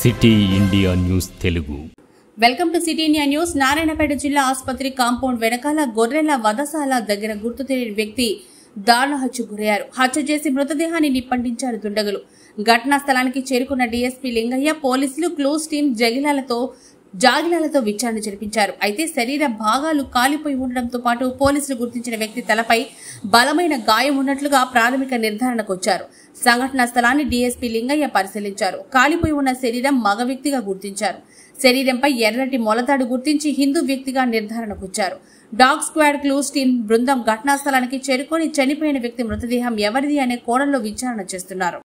City India news Telugu. Welcome to city India news. Narayanpet జిల్లా ఆసుపత్రి compound వెనకాల గొర్రెల వధశాల దగ్గర గుర్తు తెలియని వ్యక్తి దారుణ హత్యకు గురయ్యారు. హత్య చేసి మృతదేహాన్ని నిప్పంటించారు దుండగులు. ఘటనా స్థలానికి చేరుకున్న డీఎస్పీ లింగయ్య, పోలీసులు, క్లూస్ టీం జాగిలాలతో విచారణ జరిపించారు. అయితే శరీర భాగాలు కాలిపోయి ఉండడంతో పాటు పోలీసులు గుర్తించిన వ్యక్తి తలపై బలమైన గాయం ఉన్నట్లుగా ప్రాథమిక నిర్ధారణకు వచ్చారు. సంఘటనా స్థలాన్ని డీఎస్పీ లింగయ్య పరిశీలించారు. కాలిపోయి ఉన్న శరీరం మగ వ్యక్తిగా గుర్తించారు. శరీరంపై ఎర్రటి మొలతాడు గుర్తించి హిందూ వ్యక్తిగా నిర్ధారణకు వచ్చారు. డాగ్ స్క్వాడ్, క్లూస్ టీం బృందం ఘటనా స్థలానికి చేరుకొని చనిపోయిన వ్యక్తి మృతదేహం ఎవరిది అనే కోణంలో విచారణ చేస్తున్నారు.